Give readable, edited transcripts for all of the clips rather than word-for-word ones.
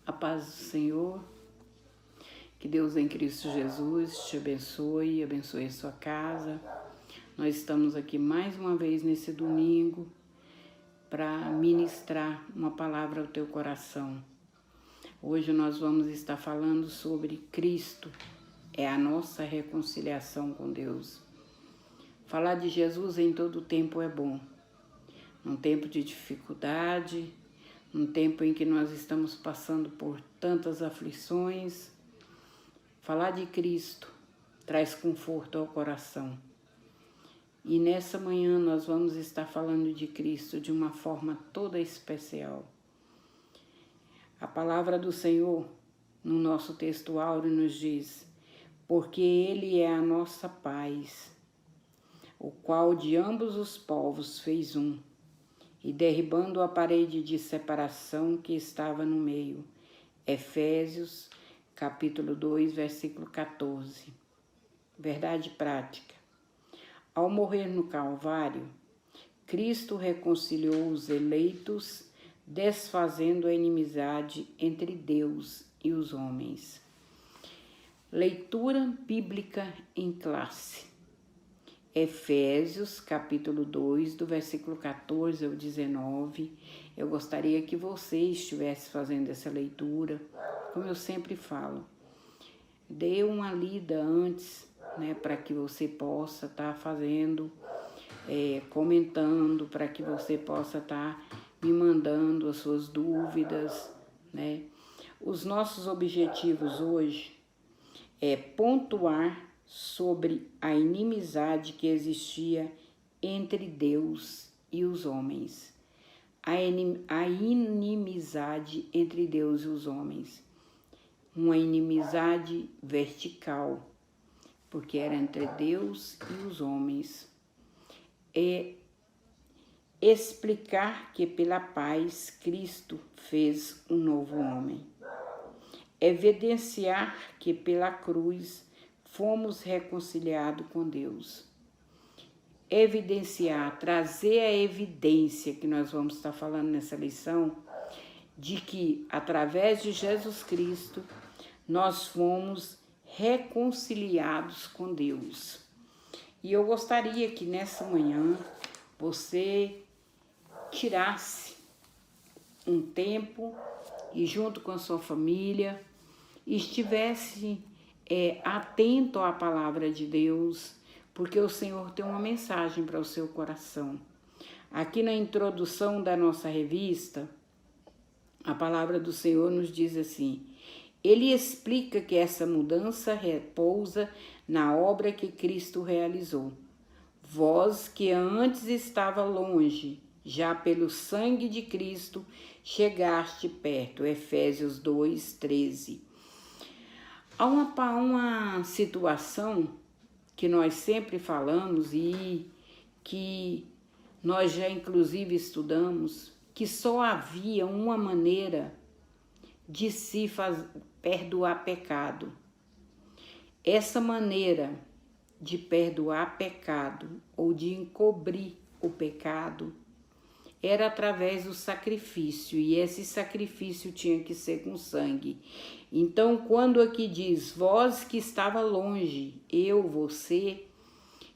A paz do Senhor, que Deus em Cristo Jesus te abençoe, abençoe a sua casa. Nós estamos aqui mais uma vez nesse domingo para ministrar uma palavra ao teu coração. Hoje nós vamos estar falando sobre Cristo, é a nossa reconciliação com Deus. Falar de Jesus em todo tempo é bom. Num tempo de dificuldade, num tempo em que nós estamos passando por tantas aflições, falar de Cristo traz conforto ao coração. E nessa manhã nós vamos estar falando de Cristo de uma forma toda especial. A palavra do Senhor, no nosso texto áureo, nos diz: porque Ele é a nossa paz, o qual de ambos os povos fez um, e derribando a parede de separação que estava no meio. Efésios, capítulo 2, versículo 14. Verdade prática. Ao morrer no Calvário, Cristo reconciliou os eleitos, desfazendo a inimizade entre Deus e os homens. Leitura bíblica em classe. Efésios, capítulo 2, do versículo 14 ao 19. Eu gostaria que você estivesse fazendo essa leitura, como eu sempre falo. Dê uma lida antes, para que você possa estar fazendo, comentando, para que você possa estar me mandando as suas dúvidas, Os nossos objetivos hoje é pontuar sobre a inimizade que existia entre Deus e os homens. A inimizade entre Deus e os homens. Uma inimizade vertical, porque era entre Deus e os homens. É explicar que pela paz Cristo fez um novo homem. Evidenciar que pela cruz fomos reconciliados com Deus. Evidenciar, trazer a evidência que nós vamos estar falando nessa lição, de que através de Jesus Cristo nós fomos reconciliados com Deus. E eu gostaria que nessa manhã você tirasse um tempo e junto com a sua família estivesse atento à palavra de Deus, porque o Senhor tem uma mensagem para o seu coração. Aqui na introdução da nossa revista, a palavra do Senhor nos diz assim: Ele explica que essa mudança repousa na obra que Cristo realizou. Vós que antes estava longe, já pelo sangue de Cristo chegaste perto. Efésios 2, 13. Há uma situação que nós sempre falamos e que nós já inclusive estudamos, que só havia uma maneira de se perdoar pecado. Essa maneira de perdoar pecado ou de encobrir o pecado era através do sacrifício, e esse sacrifício tinha que ser com sangue. Então, quando aqui diz, vós que estava longe, eu, você,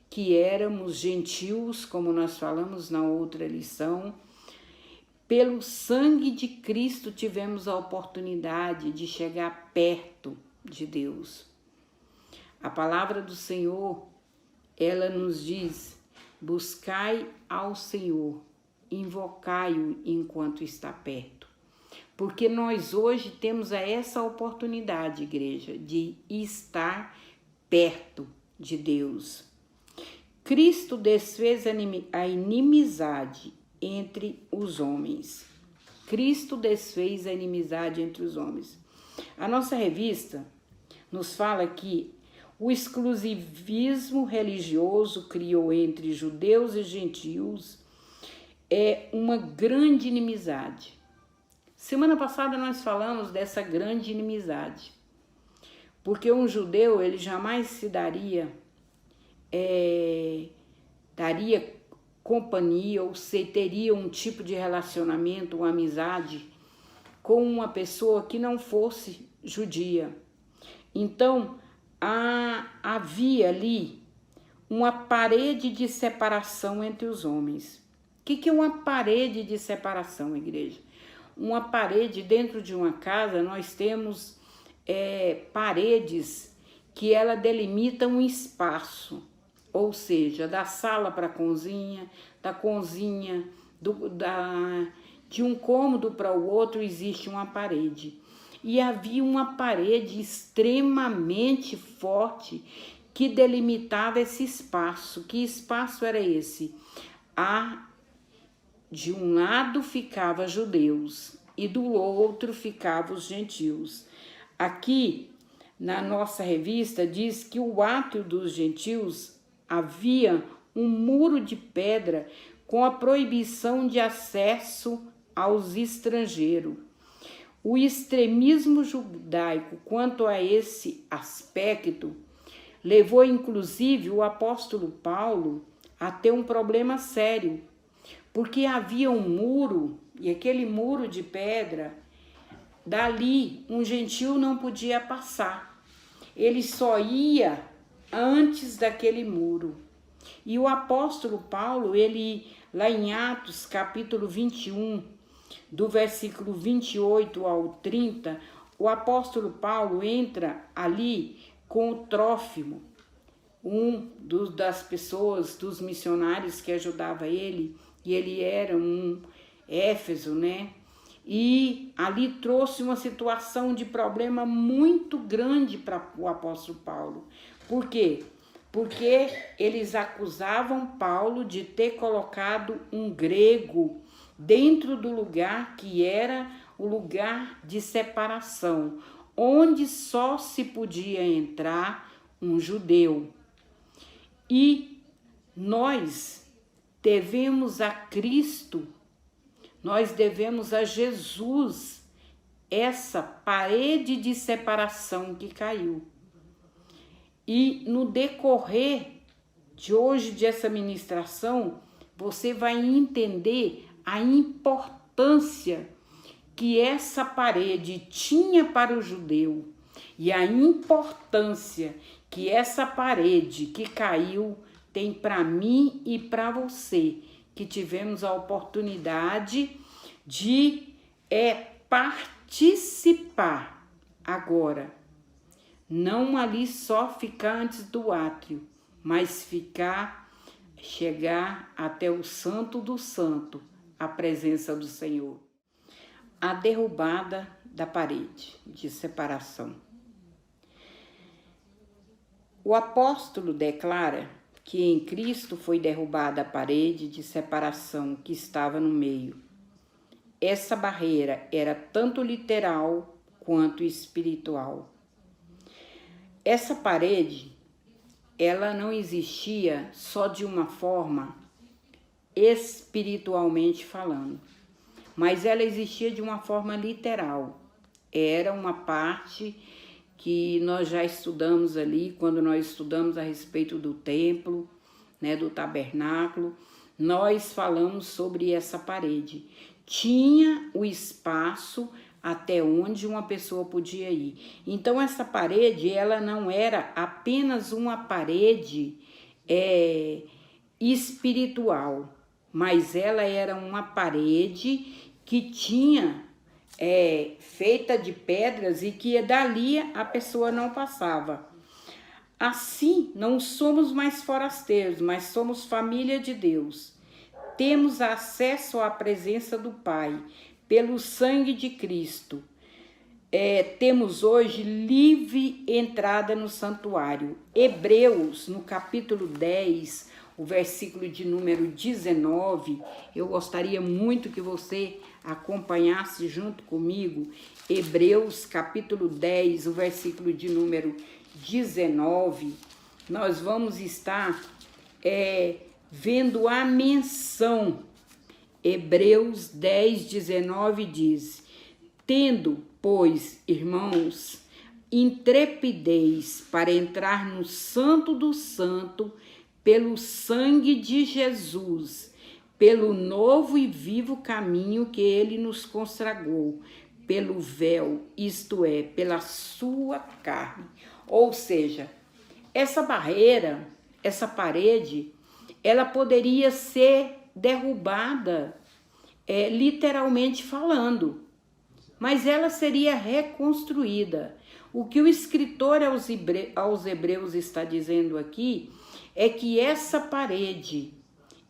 que éramos gentios, como nós falamos na outra lição, pelo sangue de Cristo tivemos a oportunidade de chegar perto de Deus. A palavra do Senhor, ela nos diz, buscai ao Senhor, invocai-o enquanto está perto. Porque nós hoje temos essa oportunidade, igreja, de estar perto de Deus. Cristo desfez a inimizade entre os homens. Cristo desfez a inimizade entre os homens. A nossa revista nos fala que o exclusivismo religioso criou entre judeus e gentios uma grande inimizade. Semana passada nós falamos dessa grande inimizade, porque um judeu ele jamais se daria daria companhia ou se teria um tipo de relacionamento, uma amizade com uma pessoa que não fosse judia. Então, havia ali uma parede de separação entre os homens. O que é uma parede de separação, igreja? Uma parede dentro de uma casa, nós temos paredes que ela delimita um espaço, ou seja, da sala para a cozinha, da cozinha, de um cômodo para o outro existe uma parede. E havia uma parede extremamente forte que delimitava esse espaço. Que espaço era esse? De um lado ficava judeus e do outro ficavam os gentios. Aqui, na nossa revista, diz que o átrio dos gentios havia um muro de pedra com a proibição de acesso aos estrangeiros. O extremismo judaico quanto a esse aspecto levou inclusive o apóstolo Paulo a ter um problema sério, porque havia um muro, e aquele muro de pedra, dali um gentio não podia passar. Ele só ia antes daquele muro. E o apóstolo Paulo, ele lá em Atos capítulo 21, do versículo 28 ao 30, o apóstolo Paulo entra ali com o Trófimo, das pessoas, dos missionários que ajudava ele, e ele era um Éfeso, né? E ali trouxe uma situação de problema muito grande para o apóstolo Paulo. Por quê? Porque eles acusavam Paulo de ter colocado um grego dentro do lugar que era o lugar de separação, onde só se podia entrar um judeu. E nós devemos a Cristo, nós devemos a Jesus essa parede de separação que caiu. E no decorrer de hoje, dessa ministração, você vai entender a importância que essa parede tinha para o judeu e a importância que essa parede que caiu tem para mim e para você, que tivemos a oportunidade de participar agora. Não ali só ficar antes do átrio, mas chegar até o Santo do Santo, a presença do Senhor. A derrubada da parede de separação. O apóstolo declara que em Cristo foi derrubada a parede de separação que estava no meio. Essa barreira era tanto literal quanto espiritual. Essa parede, ela não existia só de uma forma espiritualmente falando, mas ela existia de uma forma literal. Era uma parte que nós já estudamos ali, quando nós estudamos a respeito do templo, né, do tabernáculo, nós falamos sobre essa parede. Tinha o espaço até onde uma pessoa podia ir. Então, essa parede, ela não era apenas uma parede espiritual, mas ela era uma parede que tinha feita de pedras e que dali a pessoa não passava. Assim, não somos mais forasteiros, mas somos família de Deus. Temos acesso à presença do Pai pelo sangue de Cristo. Temos hoje livre entrada no santuário. Hebreus, no capítulo 10, o versículo de número 19, eu gostaria muito que você acompanhasse junto comigo. Hebreus, capítulo 10, o versículo de número 19, nós vamos estar vendo a menção. Hebreus 10, 19 diz: tendo, pois, irmãos, intrepidez para entrar no Santo do Santo pelo sangue de Jesus, pelo novo e vivo caminho que ele nos consagrou, pelo véu, isto é, pela sua carne. Ou seja, essa barreira, essa parede, ela poderia ser derrubada, literalmente falando, mas ela seria reconstruída. O que o escritor aos Hebreus está dizendo aqui é que essa parede,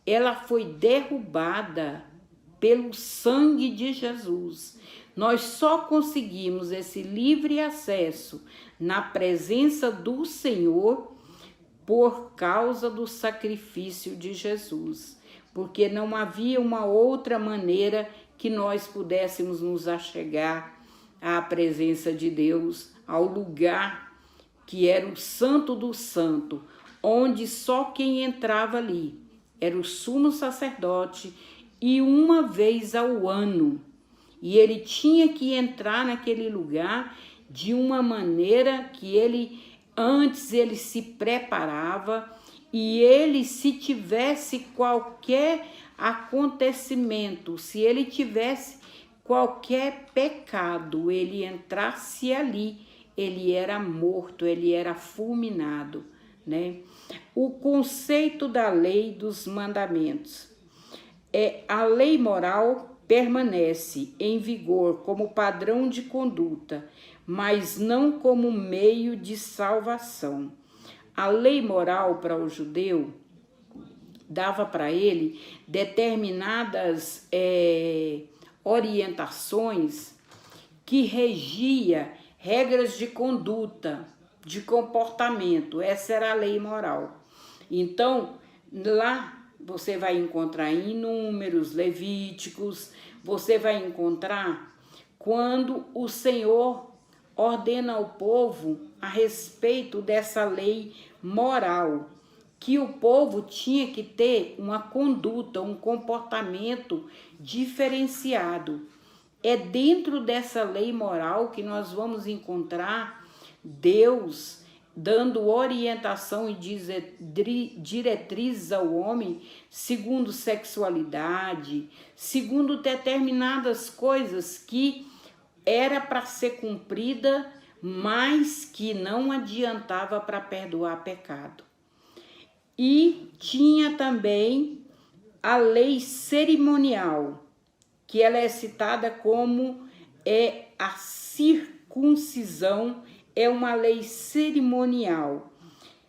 ela foi derrubada pelo sangue de Jesus. Nós só conseguimos esse livre acesso na presença do Senhor por causa do sacrifício de Jesus, porque não havia uma outra maneira que nós pudéssemos nos achegar à presença de Deus, ao lugar que era o Santo do Santo, onde só quem entrava ali era o sumo sacerdote, e uma vez ao ano. E ele tinha que entrar naquele lugar de uma maneira que antes ele se preparava, e ele, se tivesse qualquer acontecimento, se ele tivesse qualquer pecado, ele entrasse ali, ele era morto, ele era fulminado, né? O conceito da lei dos mandamentos. A lei moral permanece em vigor como padrão de conduta, mas não como meio de salvação. A lei moral para o judeu dava para ele determinadas orientações que regia regras de conduta, de comportamento. Essa era a lei moral. Então, lá você vai encontrar em Números, Levíticos, você vai encontrar quando o Senhor ordena ao povo a respeito dessa lei moral, que o povo tinha que ter uma conduta, um comportamento diferenciado. É dentro dessa lei moral que nós vamos encontrar Deus dando orientação e diretrizes ao homem segundo sexualidade, segundo determinadas coisas que era para ser cumprida, mas que não adiantava para perdoar pecado. E tinha também a lei cerimonial, que ela é citada como a circuncisão, é uma lei cerimonial.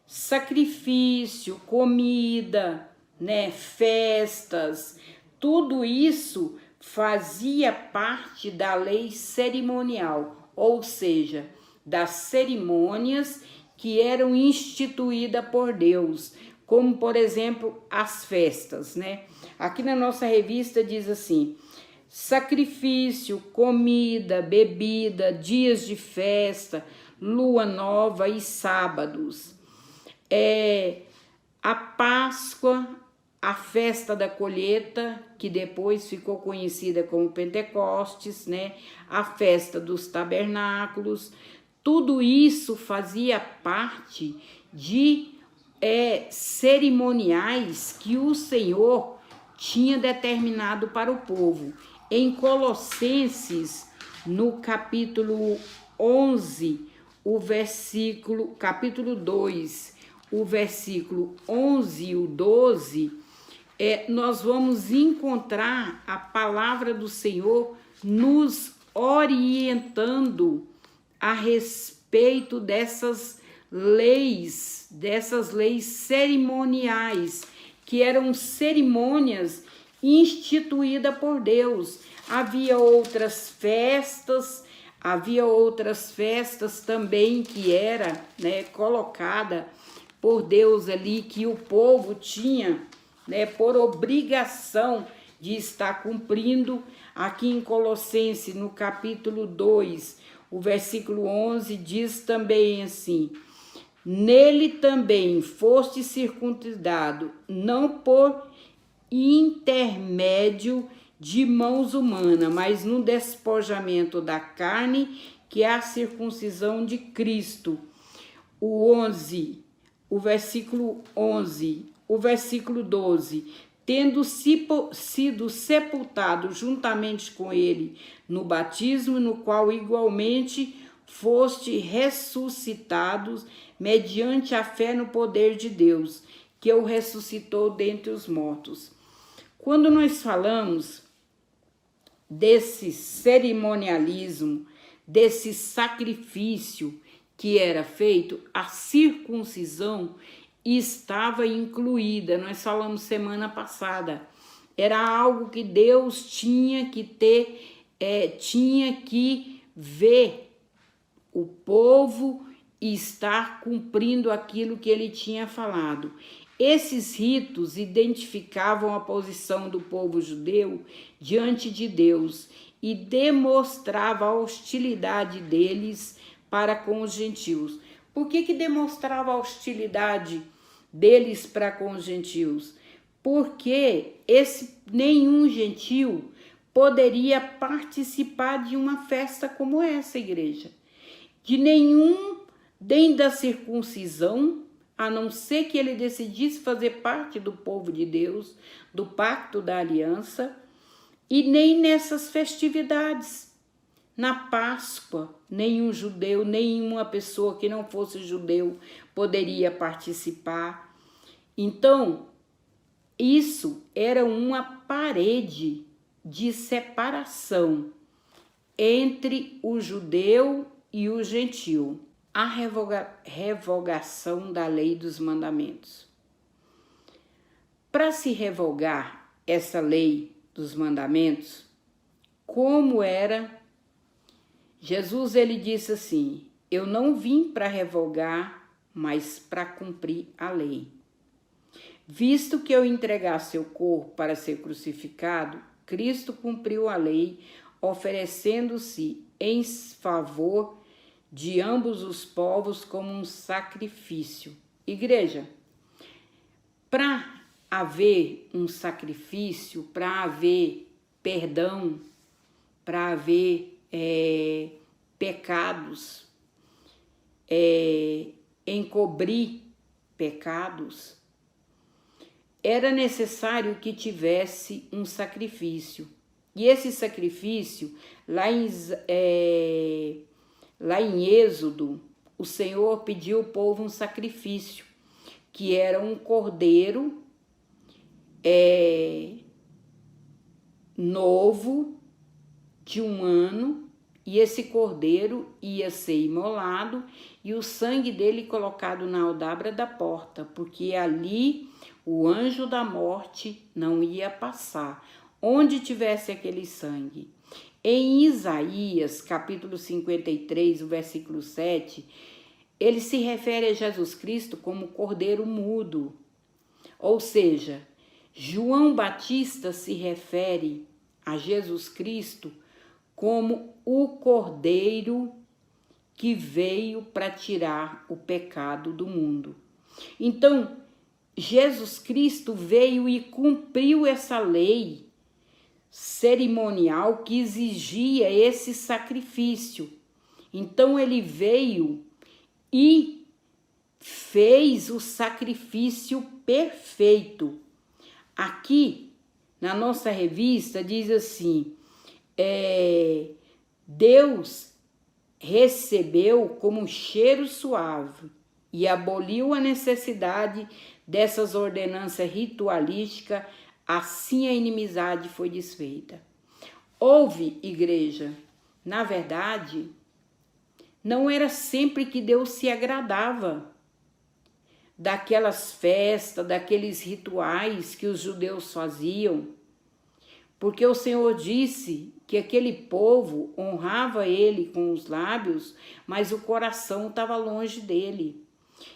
Sacrifício, comida, né, festas, tudo isso fazia parte da lei cerimonial, ou seja, das cerimônias que eram instituídas por Deus, como, por exemplo, as festas, né? Aqui na nossa revista diz assim: sacrifício, comida, bebida, dias de festa, lua nova e sábados. A Páscoa, a festa da colheita, que depois ficou conhecida como Pentecostes, né? A festa dos tabernáculos, tudo isso fazia parte de cerimoniais que o Senhor tinha determinado para o povo. Em Colossenses, no capítulo 11, capítulo 2, o versículo 11 e o 12, nós vamos encontrar a palavra do Senhor nos orientando a respeito dessas leis cerimoniais, que eram cerimônias instituídas por Deus. Havia outras festas também que era, né, colocada por Deus ali, que o povo tinha, né, por obrigação de estar cumprindo. Aqui em Colossenses, no capítulo 2, o versículo 11, diz também assim: nele também foste circuncidado, não por intermédio de mãos humanas, mas no despojamento da carne, que é a circuncisão de Cristo. O versículo 11 o versículo 12: tendo sido sepultado juntamente com ele no batismo, no qual igualmente foste ressuscitados mediante a fé no poder de Deus, que o ressuscitou dentre os mortos. Quando nós falamos desse cerimonialismo, desse sacrifício que era feito, a circuncisão estava incluída. Nós falamos semana passada. Era algo que Deus tinha que ter, tinha que ver o povo estar cumprindo aquilo que ele tinha falado. Esses ritos identificavam a posição do povo judeu diante de Deus e demonstrava a hostilidade deles para com os gentios. Por que demonstrava a hostilidade deles para com os gentios? Porque nenhum gentio poderia participar de uma festa como essa, igreja. De nenhum, nem da circuncisão, a não ser que ele decidisse fazer parte do povo de Deus, do pacto da aliança, e nem nessas festividades. Na Páscoa, nenhum judeu, nenhuma pessoa que não fosse judeu poderia participar. Então, isso era uma parede de separação entre o judeu e o gentio. A revogação da lei dos mandamentos. Para se revogar essa lei dos mandamentos, como era? Jesus, ele disse assim: eu não vim para revogar, mas para cumprir a lei. Visto que eu entregar seu corpo para ser crucificado, Cristo cumpriu a lei, oferecendo-se em favor de ambos os povos como um sacrifício. Igreja, para haver um sacrifício, para haver perdão, para haver pecados, encobrir pecados, era necessário que tivesse um sacrifício. E esse sacrifício, lá em Êxodo, o Senhor pediu ao povo um sacrifício, que era um cordeiro novo, de 1 ano, e esse cordeiro ia ser imolado e o sangue dele colocado na aldabra da porta, porque ali o anjo da morte não ia passar, onde tivesse aquele sangue. Em Isaías, capítulo 53, o versículo 7, ele se refere a Jesus Cristo como cordeiro mudo. Ou seja, João Batista se refere a Jesus Cristo como o cordeiro que veio para tirar o pecado do mundo. Então, Jesus Cristo veio e cumpriu essa lei cerimonial que exigia esse sacrifício. Então ele veio e fez o sacrifício perfeito. Aqui na nossa revista diz assim: Deus recebeu como um cheiro suave e aboliu a necessidade dessas ordenanças ritualísticas. Assim a inimizade foi desfeita. Houve, igreja, na verdade, não era sempre que Deus se agradava daquelas festas, daqueles rituais que os judeus faziam, porque o Senhor disse que aquele povo honrava ele com os lábios, mas o coração estava longe dele.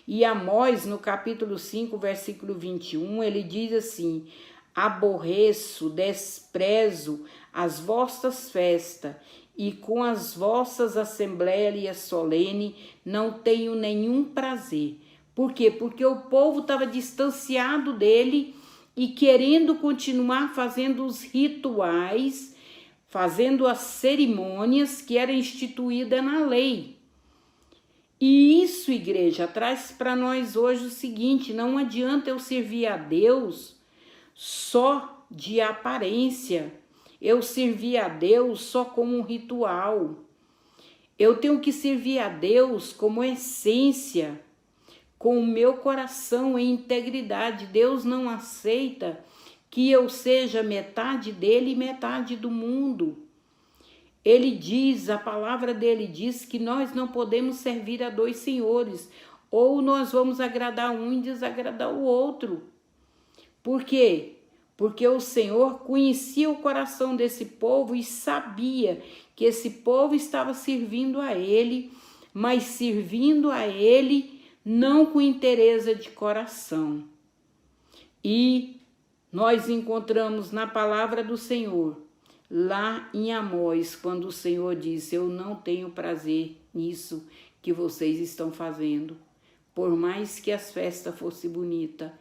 E Amós, no capítulo 5, versículo 21, ele diz assim: aborreço, desprezo as vossas festas, e com as vossas assembleias solenes não tenho nenhum prazer. Por quê? Porque o povo estava distanciado dele e querendo continuar fazendo os rituais, fazendo as cerimônias que eram instituídas na lei. E isso, igreja, traz para nós hoje o seguinte: não adianta eu servir a Deus só de aparência, eu servir a Deus só como um ritual. Eu tenho que servir a Deus como essência, com o meu coração em integridade. Deus não aceita que eu seja metade dele e metade do mundo. Ele diz, a palavra dele diz que nós não podemos servir a dois senhores, ou nós vamos agradar um e desagradar o outro. Por quê? Porque o Senhor conhecia o coração desse povo e sabia que esse povo estava servindo a Ele, mas servindo a Ele não com interesse de coração. E nós encontramos na palavra do Senhor, lá em Amós, quando o Senhor disse: eu não tenho prazer nisso que vocês estão fazendo. Por mais que as festas fossem bonitas,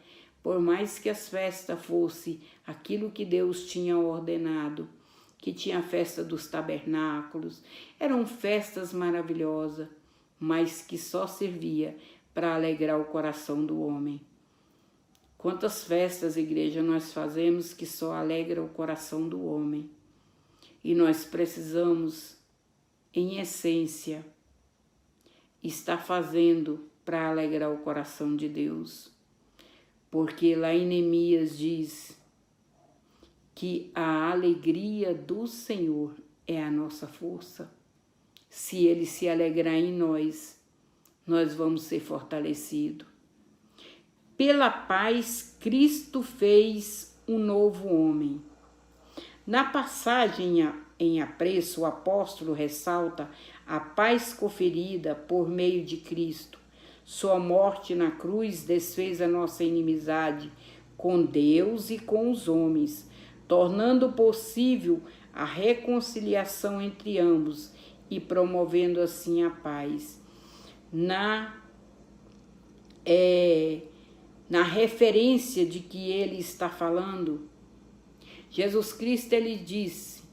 por mais que as festas fossem aquilo que Deus tinha ordenado, que tinha a festa dos tabernáculos, eram festas maravilhosas, mas que só servia para alegrar o coração do homem. Quantas festas, igreja, nós fazemos que só alegra o coração do homem. E nós precisamos, em essência, estar fazendo para alegrar o coração de Deus. Porque lá em Neemias diz que a alegria do Senhor é a nossa força. Se Ele se alegrar em nós, nós vamos ser fortalecidos. Pela paz, Cristo fez um novo homem. Na passagem em apreço, o apóstolo ressalta a paz conferida por meio de Cristo. Sua morte na cruz desfez a nossa inimizade com Deus e com os homens, tornando possível a reconciliação entre ambos e promovendo assim a paz. Na referência de que ele está falando, Jesus Cristo, ele disse: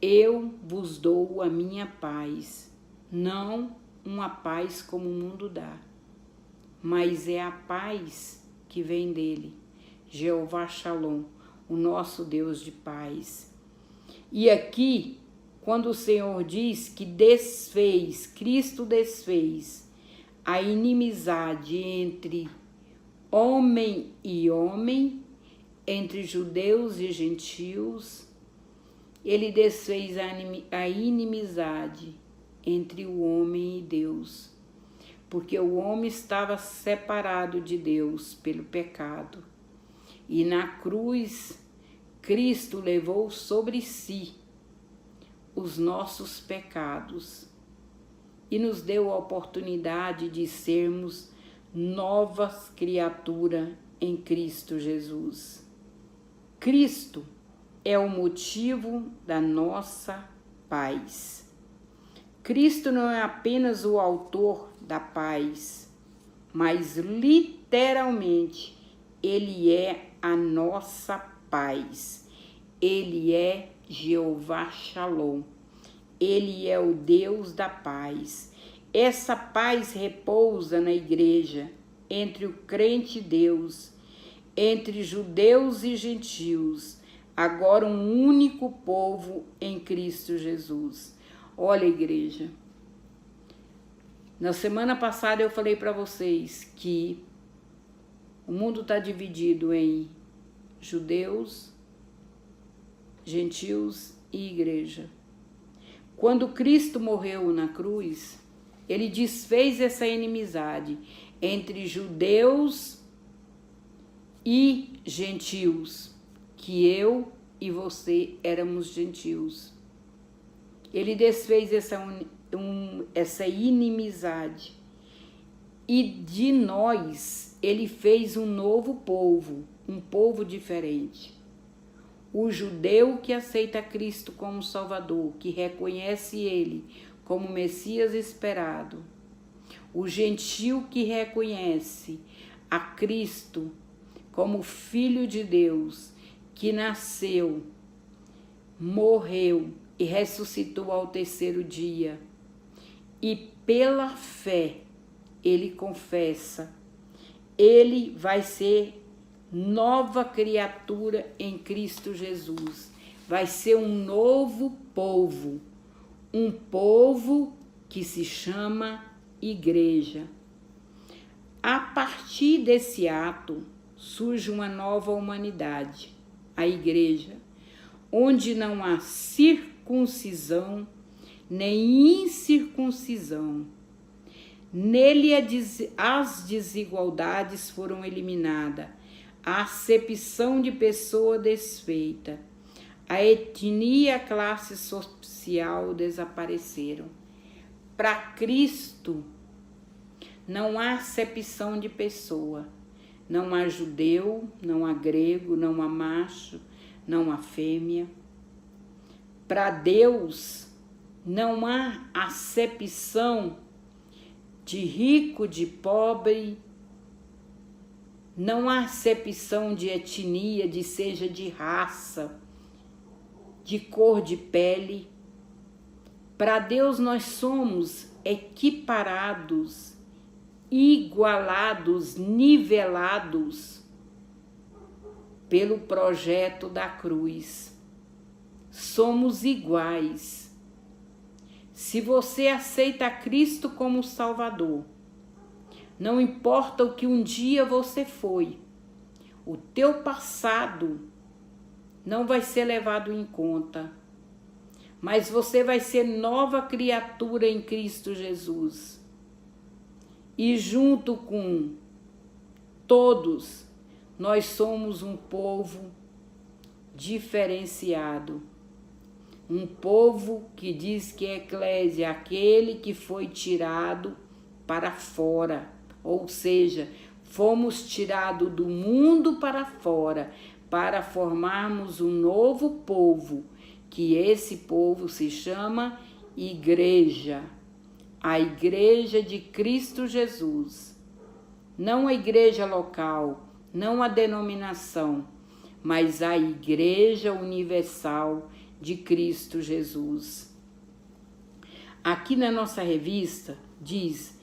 eu vos dou a minha paz, não uma paz como o mundo dá, mas é a paz que vem dele, Jeová Shalom, o nosso Deus de paz. E aqui, quando o Senhor diz que Cristo desfez a inimizade entre homem e homem, entre judeus e gentios, ele desfez a inimizade entre o homem e Deus, porque o homem estava separado de Deus pelo pecado. E na cruz, Cristo levou sobre si os nossos pecados e nos deu a oportunidade de sermos novas criaturas em Cristo Jesus. Cristo é o motivo da nossa paz. Cristo não é apenas o autor da paz, mas literalmente Ele é a nossa paz. Ele é Jeová Shalom. Ele é o Deus da paz. Essa paz repousa na igreja, entre o crente e Deus, entre judeus e gentios, agora um único povo em Cristo Jesus. Olha, igreja, na semana passada eu falei para vocês que o mundo está dividido em judeus, gentios e igreja. Quando Cristo morreu na cruz, ele desfez essa inimizade entre judeus e gentios, que eu e você éramos gentios. Ele desfez essa inimizade. E de nós, ele fez um novo povo, um povo diferente. O judeu que aceita Cristo como Salvador, que reconhece ele como Messias esperado. O gentio que reconhece a Cristo como Filho de Deus, que nasceu, morreu e ressuscitou ao terceiro dia. e pela fé ele confessa, ele vai ser nova criatura em Cristo Jesus. Vai ser um novo povo, um povo que se chama igreja. A partir desse ato surge uma nova humanidade, a igreja, onde não há circuncisão nem incircuncisão. Nele as desigualdades foram eliminadas, a acepção de pessoa desfeita, a etnia e a classe social desapareceram. Para Cristo não há acepção de pessoa, não há judeu, não há grego, não há macho, não há fêmea. Para Deus não há acepção de rico, de pobre, não há acepção de etnia, de seja de raça, de cor de pele. Para Deus nós somos equiparados, igualados, nivelados pelo projeto da cruz. Somos iguais. Se você aceita Cristo como Salvador, não importa o que um dia você foi, o teu passado não vai ser levado em conta, mas você vai ser nova criatura em Cristo Jesus. E junto com todos, nós somos um povo diferenciado. Um povo que diz que é eclésia, aquele que foi tirado para fora. Ou seja, fomos tirados do mundo para fora, para formarmos um novo povo, que esse povo se chama igreja. A igreja de Cristo Jesus. Não a igreja local, não a denominação, mas a igreja universal de Cristo Jesus. Aqui na nossa revista diz: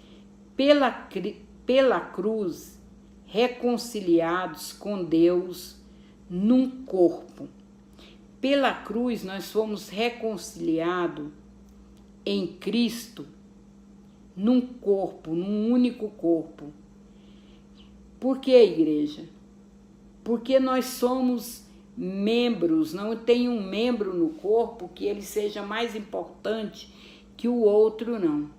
pela cruz, reconciliados com Deus num corpo. Pela cruz nós fomos reconciliados em Cristo num corpo, num único corpo. Por que, igreja? Porque nós somos membros, não tem um membro no corpo que ele seja mais importante que o outro, não.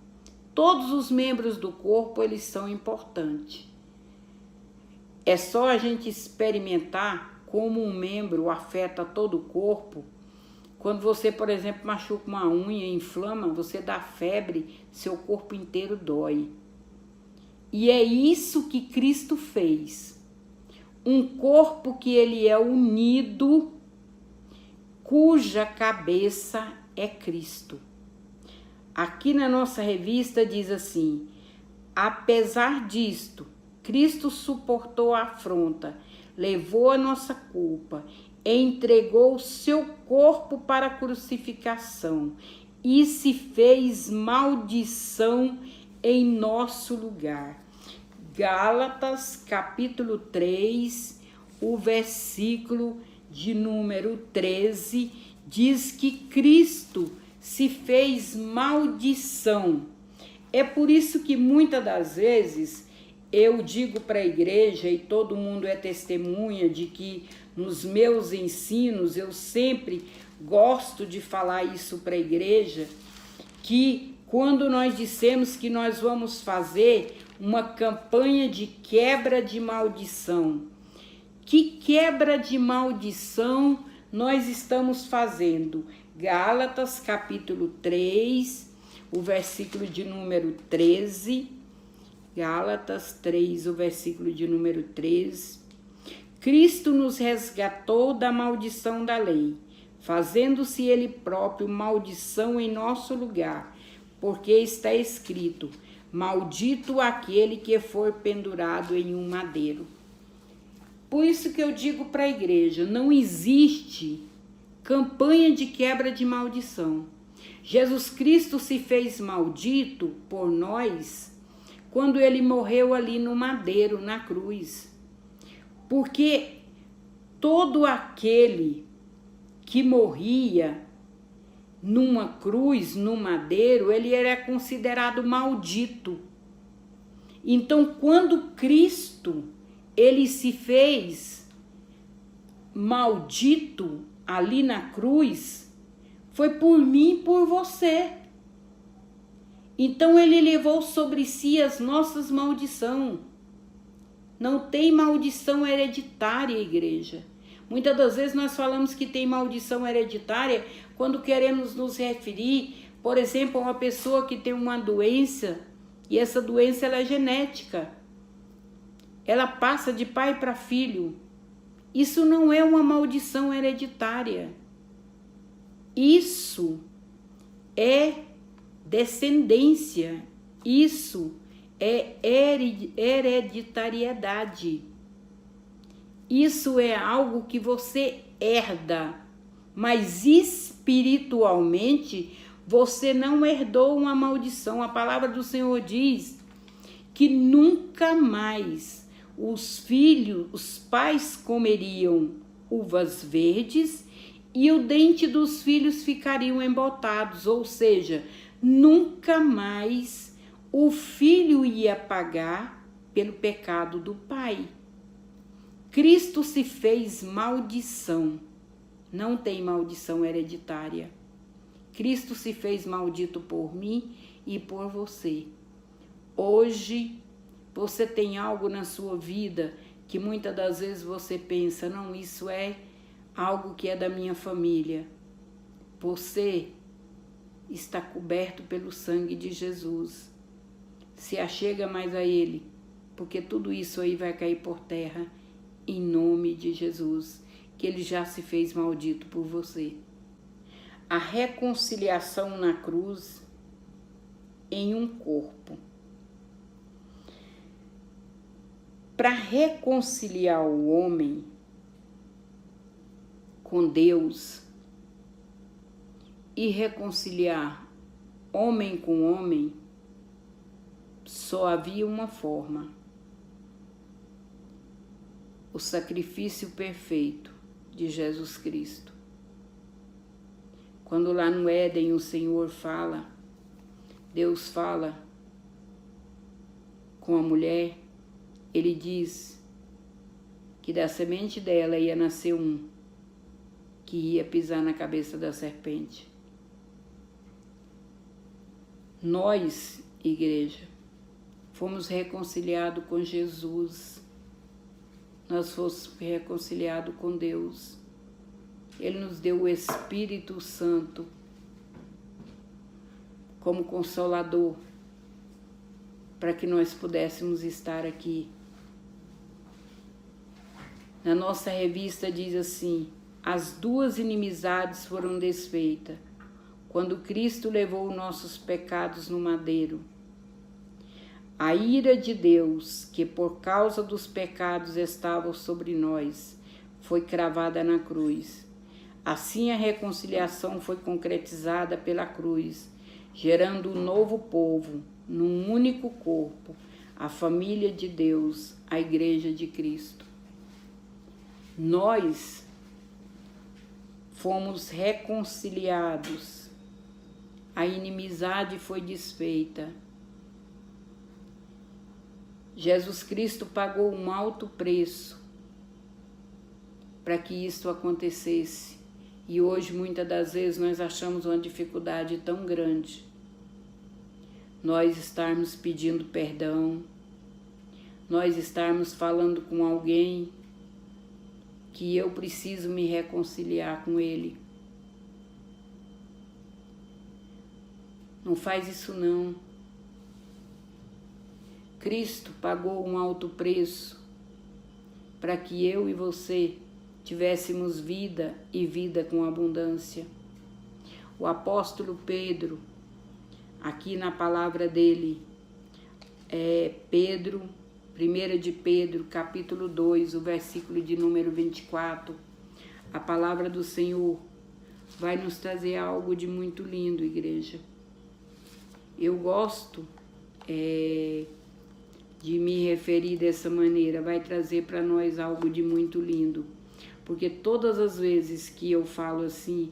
Todos os membros do corpo, eles são importantes. É só a gente experimentar como um membro afeta todo o corpo. Quando você, por exemplo, machuca uma unha, inflama, você dá febre, seu corpo inteiro dói. E é isso que Cristo fez. Um corpo que ele é unido, cuja cabeça é Cristo. Aqui na nossa revista diz assim: apesar disto, Cristo suportou a afronta, levou a nossa culpa, entregou o seu corpo para a crucificação e se fez maldição em nosso lugar. Gálatas, capítulo 3, o versículo de número 13, diz que Cristo se fez maldição. É por isso que muitas das vezes eu digo para a igreja, e todo mundo é testemunha de que nos meus ensinos eu sempre gosto de falar isso para a igreja, que quando nós dissemos que nós vamos fazer uma campanha de quebra de maldição. Que quebra de maldição nós estamos fazendo? Gálatas, capítulo 3, o versículo de número 13. Gálatas 3, o versículo de número 13. Cristo nos resgatou da maldição da lei, fazendo-se ele próprio maldição em nosso lugar, porque está escrito: maldito aquele que for pendurado em um madeiro. Por isso que eu digo para a igreja, não existe campanha de quebra de maldição. Jesus Cristo se fez maldito por nós quando ele morreu ali no madeiro, na cruz. Porque todo aquele que morria numa cruz, no madeiro, ele era considerado maldito. Então, quando Cristo, ele se fez maldito ali na cruz, foi por mim e por você. Então, ele levou sobre si as nossas maldições. Não tem maldição hereditária, igreja. Muitas das vezes nós falamos que tem maldição hereditária quando queremos nos referir, por exemplo, a uma pessoa que tem uma doença, e essa doença ela é genética. Ela passa de pai para filho. Isso não é uma maldição hereditária. Isso é descendência. Isso é hereditariedade. Isso é algo que você herda, mas espiritualmente você não herdou uma maldição. A palavra do Senhor diz que nunca mais os pais comeriam uvas verdes e o dente dos filhos ficariam embotados, ou seja, nunca mais o filho ia pagar pelo pecado do pai. Cristo se fez maldição. Não tem maldição hereditária. Cristo se fez maldito por mim e por você. Hoje, você tem algo na sua vida que muitas das vezes você pensa, não, isso é algo que é da minha família. Você está coberto pelo sangue de Jesus. Se achega mais a Ele, porque tudo isso aí vai cair por terra em nome de Jesus, que Ele já se fez maldito por você. A reconciliação na cruz em um corpo. Para reconciliar o homem com Deus e reconciliar homem com homem, só havia uma forma: o sacrifício perfeito de Jesus Cristo. Quando lá no Éden o Senhor fala, Deus fala com a mulher, Ele diz que da semente dela ia nascer um que ia pisar na cabeça da serpente. Nós, igreja, fomos reconciliados com Jesus. Nós fomos reconciliados com Deus. Ele nos deu o Espírito Santo como consolador para que nós pudéssemos estar aqui. Na nossa revista diz assim: as duas inimizades foram desfeitas quando Cristo levou nossos pecados no madeiro. A ira de Deus, que por causa dos pecados estava sobre nós, foi cravada na cruz. Assim a reconciliação foi concretizada pela cruz, gerando um novo povo, num único corpo, a família de Deus, a Igreja de Cristo. Nós fomos reconciliados, a inimizade foi desfeita. Jesus Cristo pagou um alto preço para que isso acontecesse. E hoje, muitas das vezes, nós achamos uma dificuldade tão grande. Nós estarmos pedindo perdão, nós estarmos falando com alguém que eu preciso me reconciliar com ele. Não faz isso não. Cristo pagou um alto preço para que eu e você tivéssemos vida e vida com abundância. O apóstolo Pedro, aqui na palavra dele, Pedro, 1 de Pedro, capítulo 2, o versículo de número 24, a palavra do Senhor vai nos trazer algo de muito lindo, igreja. Eu gosto de me referir dessa maneira, vai trazer para nós algo de muito lindo. Porque todas as vezes que eu falo assim,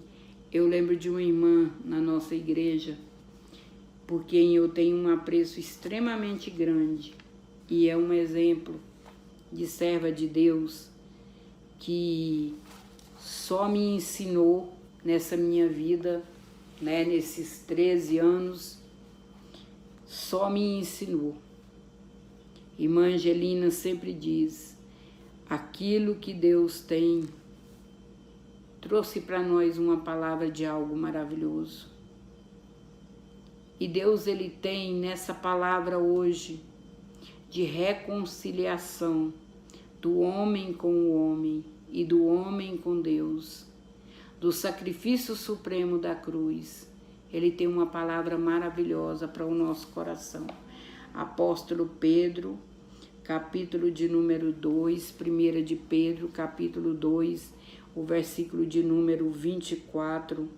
eu lembro de uma irmã na nossa igreja, por quem eu tenho um apreço extremamente grande, e é um exemplo de serva de Deus, que só me ensinou nessa minha vida, né, nesses 13 anos, só me ensinou. Irmã Angelina sempre diz, aquilo que Deus tem, trouxe para nós uma palavra de algo maravilhoso. E Deus, Ele tem nessa palavra hoje, de reconciliação do homem com o homem e do homem com Deus, do sacrifício supremo da cruz. Ele tem uma palavra maravilhosa para o nosso coração. Apóstolo Pedro, capítulo de número 2, 1 de Pedro, capítulo 2, o versículo de número 24,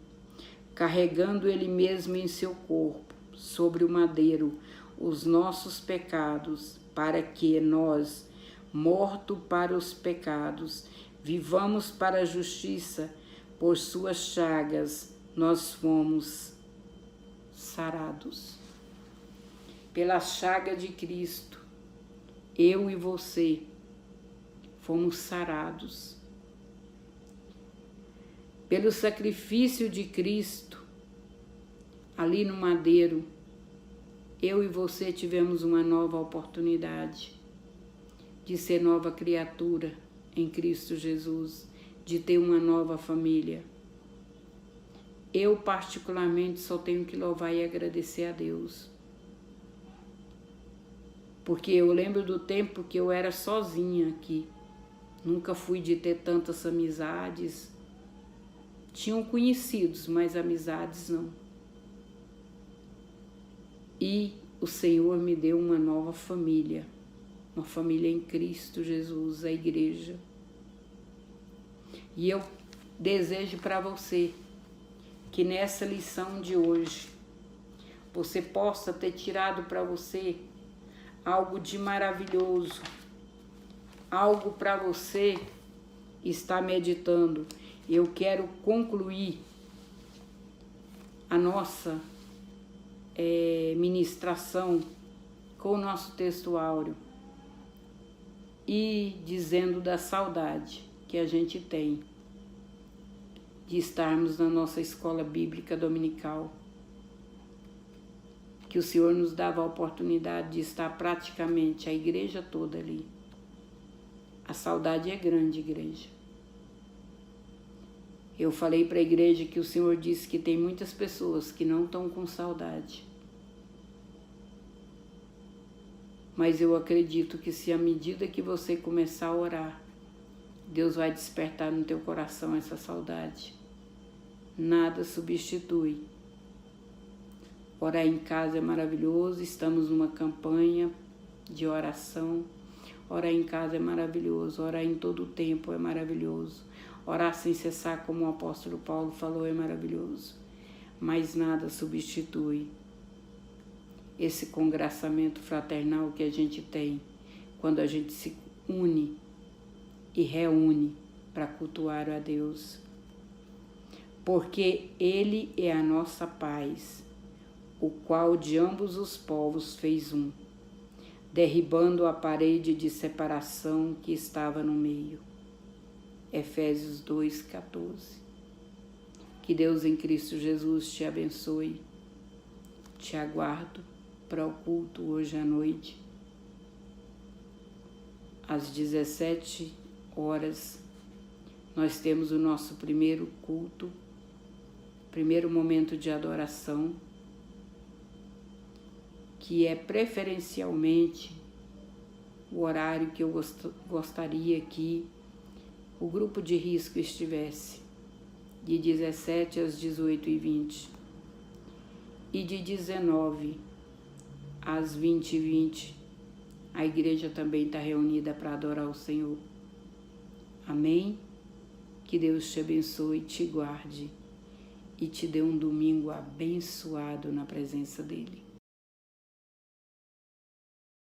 carregando ele mesmo em seu corpo, sobre o madeiro, os nossos pecados, para que nós, morto para os pecados, vivamos para a justiça, por suas chagas nós fomos sarados. Pela chaga de Cristo, eu e você fomos sarados. Pelo sacrifício de Cristo, ali no madeiro, eu e você tivemos uma nova oportunidade de ser nova criatura em Cristo Jesus, de ter uma nova família. Eu, particularmente, só tenho que louvar e agradecer a Deus. Porque eu lembro do tempo que eu era sozinha aqui. Nunca fui de ter tantas amizades. Tinham conhecidos, mas amizades não. E o Senhor me deu uma nova família. Uma família em Cristo Jesus, a igreja. E eu desejo para você que nessa lição de hoje você possa ter tirado para você algo de maravilhoso, algo para você estar meditando. Eu quero concluir a nossa ministração com o nosso texto áureo e dizendo da saudade que a gente tem de estarmos na nossa escola bíblica dominical, que o Senhor nos dava a oportunidade de estar praticamente a igreja toda ali. A saudade é grande, igreja. Eu falei para a igreja que o Senhor disse que tem muitas pessoas que não estão com saudade. Mas eu acredito que se à medida que você começar a orar, Deus vai despertar no teu coração essa saudade. Nada substitui. Orar em casa é maravilhoso, estamos numa campanha de oração. Orar em casa é maravilhoso, orar em todo o tempo é maravilhoso. Orar sem cessar, como o apóstolo Paulo falou, é maravilhoso. Mas nada substitui esse congraçamento fraternal que a gente tem quando a gente se une e reúne para cultuar a Deus. Porque Ele é a nossa paz, o qual de ambos os povos fez um, derribando a parede de separação que estava no meio. Efésios 2:14. Que Deus em Cristo Jesus te abençoe. Te aguardo para o culto hoje à noite, às 17 horas. Nós temos o nosso primeiro culto, primeiro momento de adoração, que é preferencialmente o horário que eu gostaria que o grupo de risco estivesse, de 17 às 18h20 e de 19 às 20h20. A igreja também está reunida para adorar o Senhor. Amém? Que Deus te abençoe e te guarde. e te dê um domingo abençoado na presença dele.